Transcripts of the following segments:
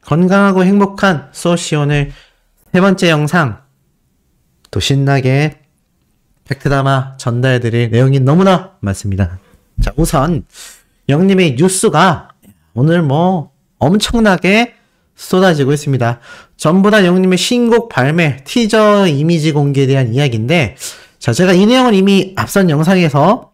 건강하고 행복한 소시오늘 세 번째 영상 또 신나게 팩트 담아 전달해드릴 내용이 너무나 많습니다. 자, 우선 영님의 뉴스가 오늘 엄청나게 쏟아지고 있습니다. 전부 다 영님의 신곡 발매, 티저 이미지 공개에 대한 이야기인데, 자, 제가 이 내용은 이미 앞선 영상에서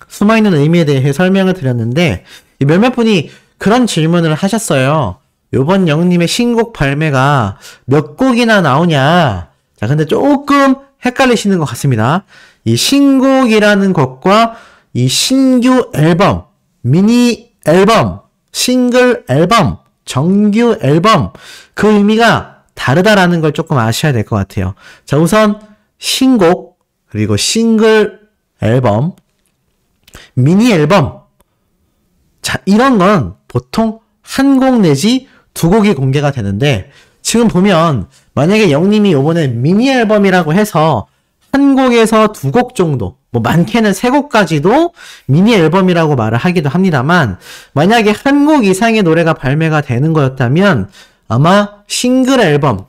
숨어있는 의미에 대해 설명을 드렸는데, 몇몇 분이 그런 질문을 하셨어요. 요번 영님의 신곡 발매가 몇 곡이나 나오냐? 자, 근데 조금 헷갈리시는 것 같습니다. 이 신곡이라는 것과 이 신규 앨범, 미니 앨범, 싱글 앨범, 정규 앨범, 그 의미가 다르다라는 걸 조금 아셔야 될 것 같아요. 자, 우선 신곡, 그리고 싱글 앨범, 미니 앨범. 자, 이런 건 보통 한 곡 내지 두 곡이 공개가 되는데, 지금 보면 만약에 영님이 요번에 미니 앨범이라고 해서 한 곡에서 두 곡 정도, 많게는 세 곡까지도 미니 앨범이라고 말을 하기도 합니다만, 만약에 한 곡 이상의 노래가 발매가 되는 거였다면 아마 싱글 앨범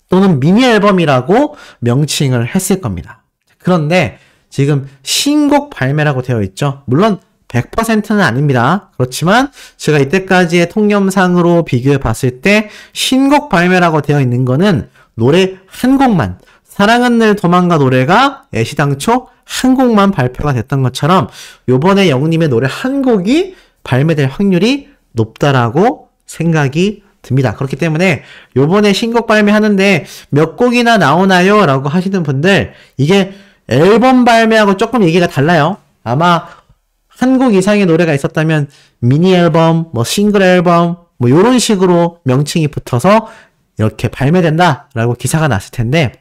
또는 미니 앨범이라고 명칭을 했을 겁니다. 그런데 지금 신곡 발매라고 되어 있죠. 물론 100%는 아닙니다. 그렇지만 제가 이때까지의 통념상으로 비교해 봤을 때 신곡 발매라고 되어 있는 거는 노래 한 곡만, 사랑은 늘 도망가 노래가 애시당초 한 곡만 발표가 됐던 것처럼 요번에 영님의 노래 한 곡이 발매될 확률이 높다라고 생각이 듭니다. 그렇기 때문에 요번에 신곡 발매하는데 몇 곡이나 나오나요? 라고 하시는 분들, 이게 앨범 발매하고 조금 얘기가 달라요. 아마 한 곡 이상의 노래가 있었다면 미니 앨범, 싱글 앨범, 요런 식으로 명칭이 붙어서 이렇게 발매된다라고 기사가 났을 텐데,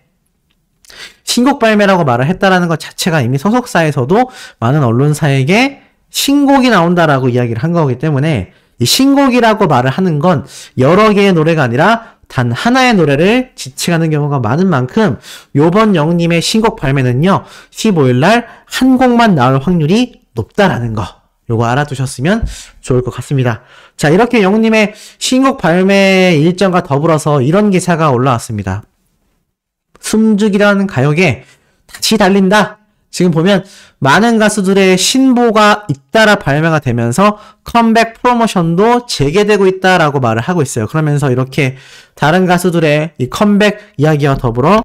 신곡 발매라고 말을 했다라는 것 자체가 이미 소속사에서도 많은 언론사에게 신곡이 나온다라고 이야기를 한 거기 때문에, 이 신곡이라고 말을 하는 건 여러 개의 노래가 아니라 단 하나의 노래를 지칭하는 경우가 많은 만큼 요번 영님의 신곡 발매는요 15일날 한 곡만 나올 확률이 높다라는 거, 요거 알아두셨으면 좋을 것 같습니다. 자, 이렇게 영님의 신곡 발매 일정과 더불어서 이런 기사가 올라왔습니다. 숨죽이라는 가요계 다시 달린다. 지금 보면 많은 가수들의 신보가 잇따라 발매가 되면서 컴백 프로모션도 재개되고 있다라고 말을 하고 있어요. 그러면서 이렇게 다른 가수들의 이 컴백 이야기와 더불어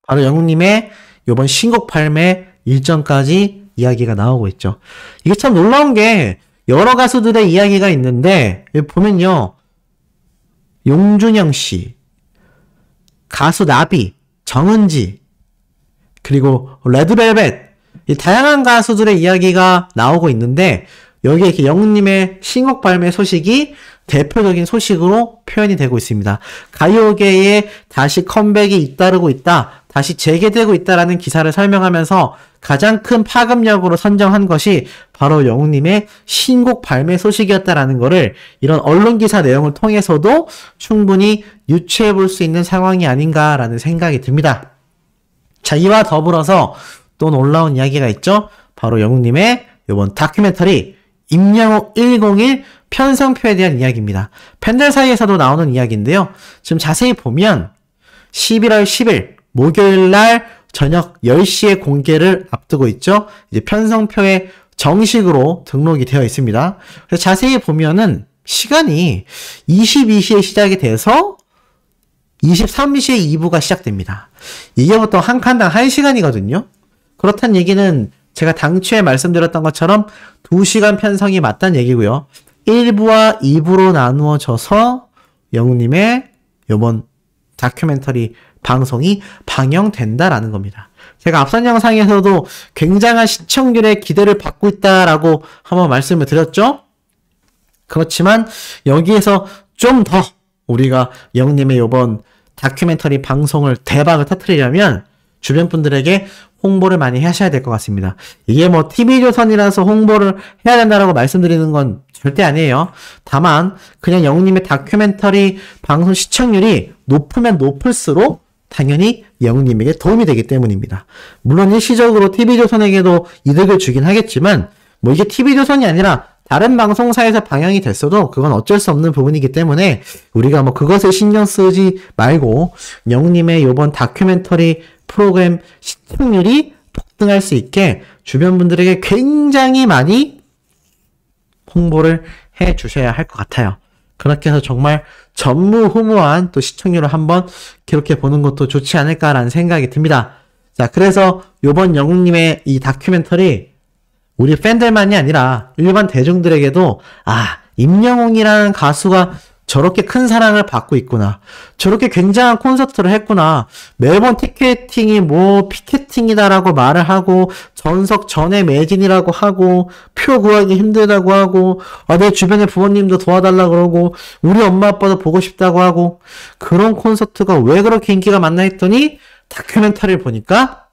바로 영웅님의 이번 신곡 발매 일정까지 이야기가 나오고 있죠. 이게 참 놀라운 게 여러 가수들의 이야기가 있는데, 여기 보면요, 용준영 씨, 가수 나비, 정은지, 그리고 레드벨벳, 이 다양한 가수들의 이야기가 나오고 있는데, 여기에 이렇게 영웅님의 신곡 발매 소식이 대표적인 소식으로 표현이 되고 있습니다. 가요계에 다시 컴백이 잇따르고 있다, 다시 재개되고 있다라는 기사를 설명하면서 가장 큰 파급력으로 선정한 것이 바로 영웅님의 신곡 발매 소식이었다라는 거를 이런 언론 기사 내용을 통해서도 충분히 유추해 볼 수 있는 상황이 아닌가라는 생각이 듭니다. 자, 이와 더불어서 또 놀라운 이야기가 있죠. 바로 영웅님의 이번 다큐멘터리 임영웅 101 편성표에 대한 이야기입니다. 팬들 사이에서도 나오는 이야기인데요. 지금 자세히 보면 11월 10일 목요일날 저녁 10시에 공개를 앞두고 있죠. 이제 편성표에 정식으로 등록이 되어 있습니다. 그래서 자세히 보면은 시간이 22시에 시작이 돼서 23시에 2부가 시작됩니다. 이게 보통 한 칸당 1시간이거든요. 그렇다는 얘기는 제가 당초에 말씀드렸던 것처럼 2시간 편성이 맞다는 얘기고요. 1부와 2부로 나누어져서 영웅님의 이번 다큐멘터리 방송이 방영된다라는 겁니다. 제가 앞선 영상에서도 굉장한 시청률의 기대를 받고 있다라고 한번 말씀을 드렸죠? 그렇지만 여기에서 좀 더 우리가 영웅님의 이번 다큐멘터리 방송을 대박을 터뜨리려면 주변 분들에게 홍보를 많이 하셔야 될 것 같습니다. 이게 TV조선이라서 홍보를 해야 된다라고 말씀드리는 건 절대 아니에요. 다만 그냥 영웅님의 다큐멘터리 방송 시청률이 높으면 높을수록 당연히 영웅님에게 도움이 되기 때문입니다. 물론 일시적으로 TV조선에게도 이득을 주긴 하겠지만 이게 TV조선이 아니라 다른 방송사에서 방영이 됐어도 그건 어쩔 수 없는 부분이기 때문에 우리가 뭐 그것을 신경 쓰지 말고 영님의 요번 다큐멘터리 프로그램 시청률이 폭등할 수 있게 주변 분들에게 굉장히 많이 홍보를 해 주셔야 할 것 같아요. 그렇게 해서 정말 전무후무한 또 시청률을 한번 기록해 보는 것도 좋지 않을까라는 생각이 듭니다. 자, 그래서 요번 영웅님의 이 다큐멘터리 우리 팬들만이 아니라 일반 대중들에게도 임영웅이라는 가수가 저렇게 큰 사랑을 받고 있구나. 저렇게 굉장한 콘서트를 했구나. 매번 티켓팅이 피켓팅이다라고 말을 하고 전석 전에 매진이라고 하고 표 구하기 힘들다고 하고 내 주변에 부모님도 도와달라고 그러고 우리 엄마 아빠도 보고 싶다고 하고 그런 콘서트가 왜 그렇게 인기가 많나 했더니 다큐멘터리를 보니까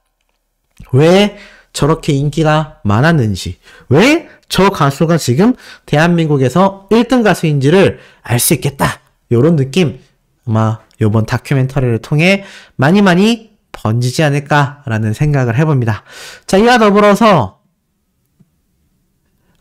왜 저렇게 인기가 많았는지, 왜 저 가수가 지금 대한민국에서 1등 가수인지를 알 수 있겠다. 요런 느낌 아마 요번 다큐멘터리를 통해 많이 번지지 않을까라는 생각을 해봅니다. 자, 이와 더불어서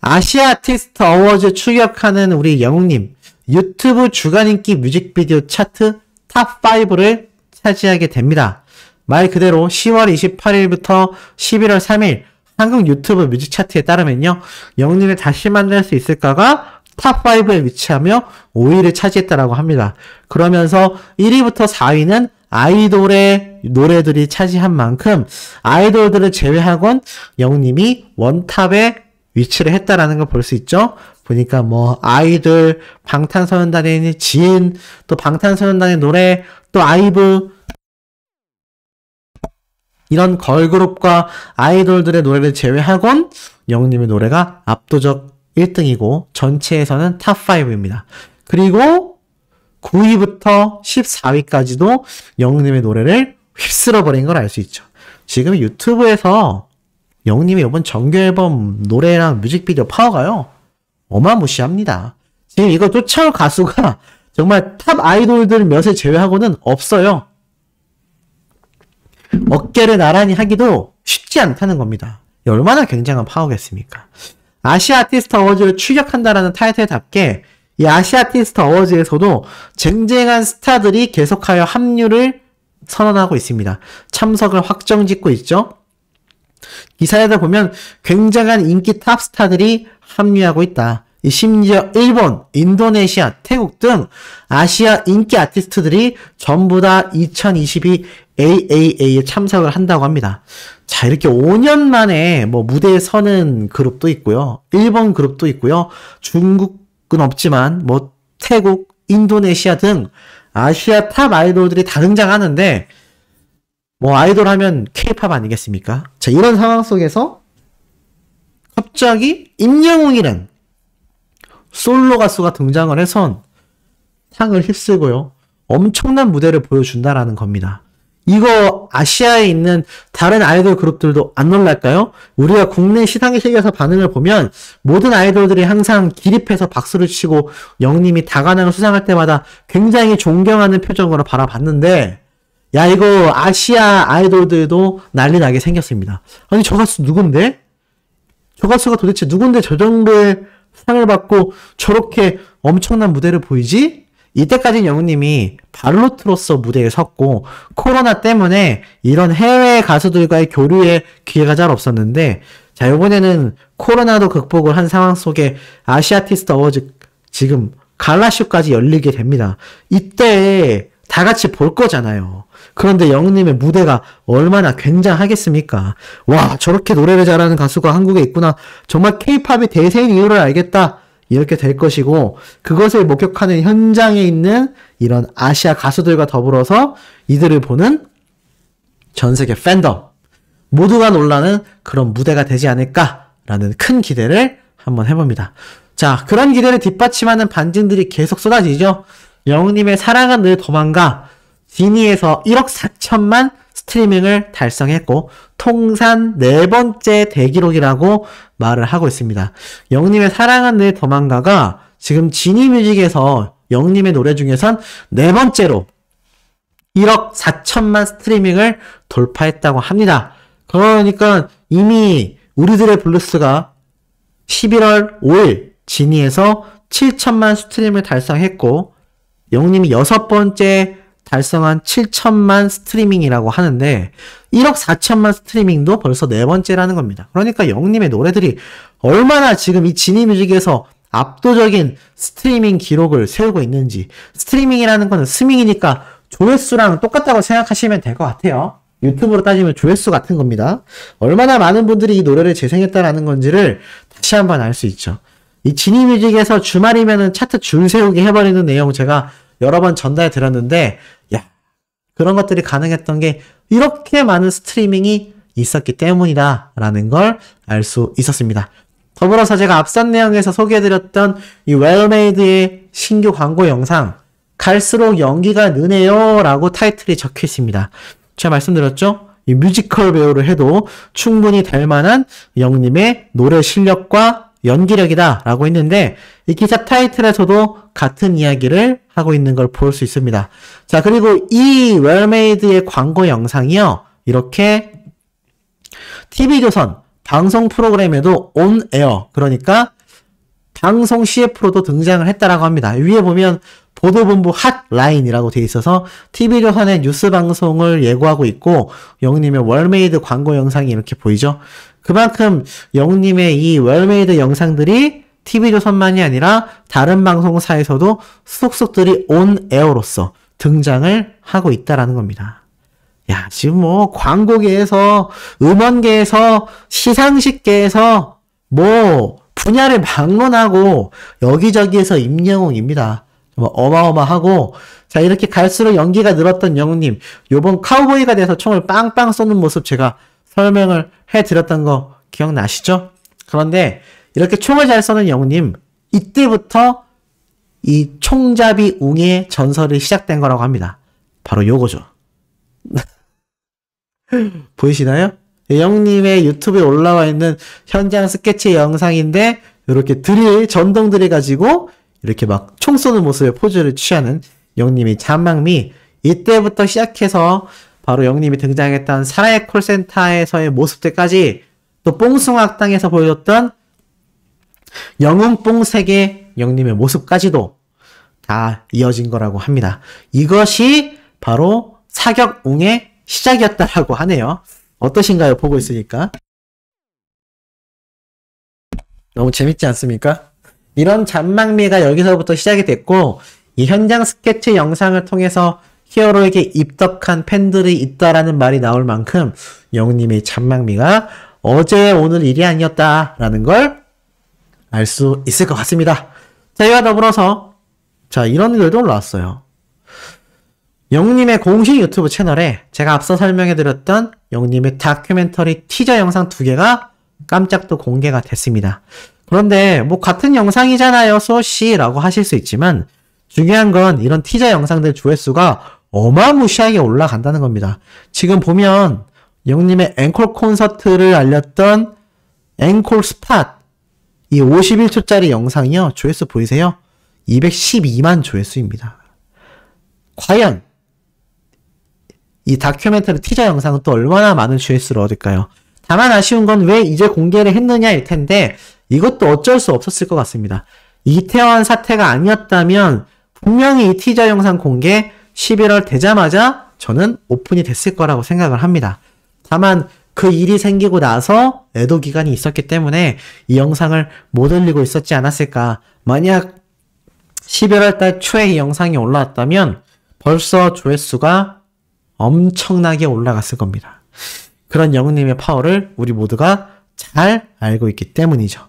아시아 아티스트 어워즈 출격하는 우리 영웅님 유튜브 주간인기 뮤직비디오 차트 탑5를 차지하게 됩니다. 말 그대로 10월 28일부터 11월 3일 한국 유튜브 뮤직 차트에 따르면요. 영웅님을 다시 만날 수 있을까가 탑5에 위치하며 5위를 차지했다라고 합니다. 그러면서 1위부터 4위는 아이돌의 노래들이 차지한 만큼 아이돌들을 제외하곤 영웅님이 원탑에 위치를 했다라는 걸 볼 수 있죠. 보니까 아이들, 방탄소년단의 지인, 또 방탄소년단의 노래, 또 아이브 이런 걸그룹과 아이돌들의 노래를 제외하곤 영웅님의 노래가 압도적 1등이고 전체에서는 탑5입니다. 그리고 9위부터 14위까지도 영웅님의 노래를 휩쓸어버린 걸 알 수 있죠. 지금 유튜브에서 영웅님의 이번 정규 앨범 노래랑 뮤직비디오 파워가요. 어마무시합니다. 지금 이거 쫓아올 가수가 정말 탑 아이돌들 몇을 제외하고는 없어요. 어깨를 나란히 하기도 쉽지 않다는 겁니다. 얼마나 굉장한 파워겠습니까? 아시아 아티스트 어워즈를 출격한다라는 타이틀답게 이 아시아 아티스트 어워즈에서도 쟁쟁한 스타들이 계속하여 합류를 선언하고 있습니다. 참석을 확정짓고 있죠. 기사에다 보면 굉장한 인기 탑스타들이 합류하고 있다. 심지어 일본, 인도네시아, 태국 등 아시아 인기 아티스트들이 전부 다 2022 AAA에 참석을 한다고 합니다. 자, 이렇게 5년 만에 무대에 서는 그룹도 있고요. 일본 그룹도 있고요. 중국은 없지만 태국, 인도네시아 등 아시아 탑 아이돌들이 다 등장하는데 아이돌 하면 K-팝 아니겠습니까? 자, 이런 상황 속에서 갑자기 임영웅이란 솔로 가수가 등장을 해선 상을 휩쓸고요. 엄청난 무대를 보여준다라는 겁니다. 이거 아시아에 있는 다른 아이돌 그룹들도 안 놀랄까요? 우리가 국내 시상의 세계에서 반응을 보면 모든 아이돌들이 항상 기립해서 박수를 치고 영님이 다관왕을 수상할 때마다 굉장히 존경하는 표정으로 바라봤는데 야, 이거 아시아 아이돌들도 난리 나게 생겼습니다. 아니, 저 가수 누군데? 저 가수가 도대체 누군데 저 정도의 상을 받고 저렇게 엄청난 무대를 보이지? 이때까지는 영웅님이 발로트로서 무대에 섰고 코로나 때문에 이런 해외 가수들과의 교류의 기회가 잘 없었는데 자, 이번에는 코로나도 극복을 한 상황 속에 아시아 아티스트 어워즈 지금 갈라쇼까지 열리게 됩니다. 이때 다 같이 볼 거잖아요. 그런데 영웅님의 무대가 얼마나 굉장하겠습니까? 와, 저렇게 노래를 잘하는 가수가 한국에 있구나. 정말 K-팝이 대세인 이유를 알겠다. 이렇게 될 것이고 그것을 목격하는 현장에 있는 이런 아시아 가수들과 더불어서 이들을 보는 전 세계 팬덤 모두가 놀라는 그런 무대가 되지 않을까라는 큰 기대를 한번 해봅니다. 자, 그런 기대를 뒷받침하는 반증들이 계속 쏟아지죠. 영웅님의 사랑은 늘 도망가 지니에서 1억 4천만 스트리밍을 달성했고 통산 4번째 대기록이라고 말을 하고 있습니다. 영웅님의 사랑은 늘 도망가가 지금 지니뮤직에서 영웅님의 노래 중에선 4번째로 1억 4천만 스트리밍을 돌파했다고 합니다. 그러니까 이미 우리들의 블루스가 11월 5일 지니에서 7천만 스트림을 달성했고 영님이 6번째 달성한 7천만 스트리밍이라고 하는데 1억 4천만 스트리밍도 벌써 4번째라는 겁니다. 그러니까 영님의 노래들이 얼마나 지금 이 지니뮤직에서 압도적인 스트리밍 기록을 세우고 있는지. 스트리밍이라는 거는 스밍이니까 조회수랑 똑같다고 생각하시면 될 것 같아요. 유튜브로 따지면 조회수 같은 겁니다. 얼마나 많은 분들이 이 노래를 재생했다라는 건지를 다시 한번 알 수 있죠. 이 지니뮤직에서 주말이면은 차트 줄 세우기 해버리는 내용 제가 여러 번 전달해 드렸는데, 야, 그런 것들이 가능했던 게 이렇게 많은 스트리밍이 있었기 때문이다라는 걸 알 수 있었습니다. 더불어서 제가 앞선 내용에서 소개해드렸던 이 웰메이드의 신규 광고 영상, 갈수록 연기가 느네요 라고 타이틀이 적혀 있습니다. 제가 말씀드렸죠? 이 뮤지컬 배우를 해도 충분히 될 만한 영님의 노래 실력과 연기력이다 라고 했는데 이 기사 타이틀에서도 같은 이야기를 하고 있는 걸 볼 수 있습니다. 자, 그리고 이 웰메이드의 광고 영상이요, 이렇게 TV조선 방송 프로그램에도 온 에어, 그러니까 방송 CF로도 등장을 했다라고 합니다. 위에 보면 보도본부 핫라인이라고 되어 있어서 TV조선의 뉴스 방송을 예고하고 있고 영님의 웰메이드 광고 영상이 이렇게 보이죠. 그만큼 영님의 이 웰메이드 영상들이 TV조선만이 아니라 다른 방송사에서도 속속들이 온 에어로서 등장을 하고 있다라는 겁니다. 야, 지금 뭐 광고계에서, 음원계에서, 시상식계에서 뭐 분야를 막론하고 여기저기에서 임영웅입니다. 뭐 어마어마하고, 자, 이렇게 갈수록 연기가 늘었던 영웅님, 요번 카우보이가 돼서 총을 빵빵 쏘는 모습 제가 설명을 해드렸던 거 기억나시죠? 그런데 이렇게 총을 잘 쏘는 영웅님, 이때부터 이 총잡이 웅의 전설이 시작된 거라고 합니다. 바로 요거죠. 보이시나요? 영님의 유튜브에 올라와 있는 현장 스케치 영상인데 이렇게 전동 드릴 가지고 이렇게 막 총 쏘는 모습의 포즈를 취하는 영님의 잔망미, 이때부터 시작해서 바로 영님이 등장했던 사라의 콜센터에서의 모습들까지 또 뽕숭악당에서 보여줬던 영웅뽕색의 영님의 모습까지도 다 이어진 거라고 합니다. 이것이 바로 사격웅의 시작이었다라고 하네요. 어떠신가요? 보고 있으니까. 너무 재밌지 않습니까? 이런 잔망미가 여기서부터 시작이 됐고 이 현장 스케치 영상을 통해서 히어로에게 입덕한 팬들이 있다라는 말이 나올 만큼 영웅님의 잔망미가 어제 오늘 일이 아니었다라는 걸 알 수 있을 것 같습니다. 자, 이와 더불어서 자, 이런 글도 올라왔어요. 영웅님의 공식 유튜브 채널에 제가 앞서 설명해드렸던 영웅님의 다큐멘터리 티저 영상 2개가 깜짝 또 공개가 됐습니다. 그런데 뭐 같은 영상이잖아요, 소씨 라고 하실 수 있지만 중요한 건 이런 티저 영상들 조회수가 어마무시하게 올라간다는 겁니다. 지금 보면 영웅님의 앵콜 콘서트를 알렸던 앵콜 스팟, 이 51초짜리 영상이요, 조회수 보이세요? 212만 조회수입니다. 과연 이 다큐멘터리 티저 영상은 또 얼마나 많은 조회수를 얻을까요? 다만 아쉬운 건 왜 이제 공개를 했느냐일 텐데 이것도 어쩔 수 없었을 것 같습니다. 이태원 사태가 아니었다면 분명히 이 티저 영상 공개 11월 되자마자 저는 오픈이 됐을 거라고 생각을 합니다. 다만 그 일이 생기고 나서 애도 기간이 있었기 때문에 이 영상을 못 올리고 있었지 않았을까. 만약 11월 달 초에 이 영상이 올라왔다면 벌써 조회수가 엄청나게 올라갔을 겁니다. 그런 영웅님의 파워를 우리 모두가 잘 알고 있기 때문이죠.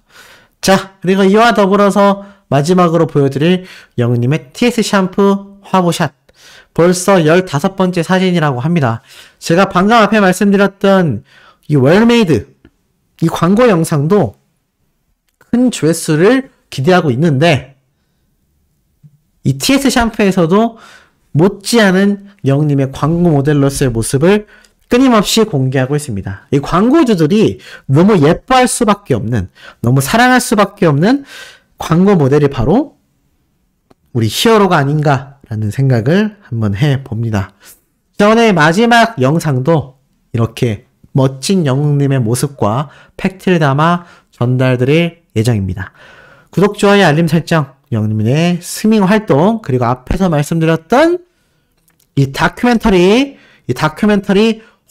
자, 그리고 이와 더불어서 마지막으로 보여드릴 영웅님의 TS 샴푸 화보샷. 벌써 15번째 사진이라고 합니다. 제가 방금 앞에 말씀드렸던 이 웰메이드, 이 광고 영상도 큰 조회수를 기대하고 있는데 이 TS 샴푸에서도 못지않은 영웅님의 광고 모델로서의 모습을 끊임없이 공개하고 있습니다. 이 광고주들이 너무 예뻐할 수밖에 없는, 너무 사랑할 수밖에 없는 광고 모델이 바로 우리 히어로가 아닌가라는 생각을 한번 해봅니다. 자, 오늘 마지막 영상도 이렇게 멋진 영웅님의 모습과 팩트를 담아 전달드릴 예정입니다. 구독, 좋아요, 알림 설정, 영님의 스밍 활동, 그리고 앞에서 말씀드렸던 이 다큐멘터리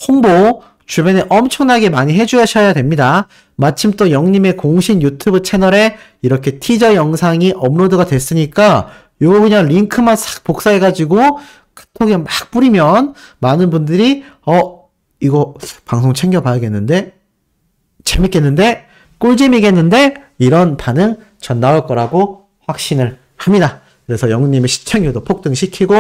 홍보 주변에 엄청나게 많이 해주셔야 됩니다. 마침 또 영님의 공식 유튜브 채널에 이렇게 티저 영상이 업로드가 됐으니까 요거 그냥 링크만 싹 복사해가지고 카톡에 막 뿌리면 많은 분들이 이거 방송 챙겨봐야겠는데? 재밌겠는데? 꿀잼이겠는데? 이런 반응 전 나올 거라고 확신을 합니다. 그래서 영님의 시청률도 폭등시키고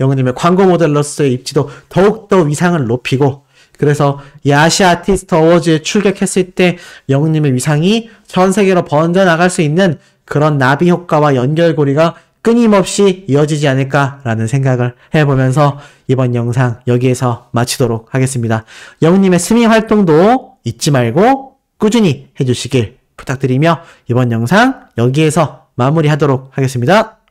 영님의 광고 모델로서의 입지도 더욱더 위상을 높이고 그래서 이 아시아 아티스트 어워즈에 출격했을 때 영님의 위상이 전 세계로 번져나갈 수 있는 그런 나비 효과와 연결고리가 끊임없이 이어지지 않을까라는 생각을 해보면서 이번 영상 여기에서 마치도록 하겠습니다. 영님의 스밍 활동도 잊지 말고 꾸준히 해주시길 부탁드리며 이번 영상 여기에서 마무리하도록 하겠습니다.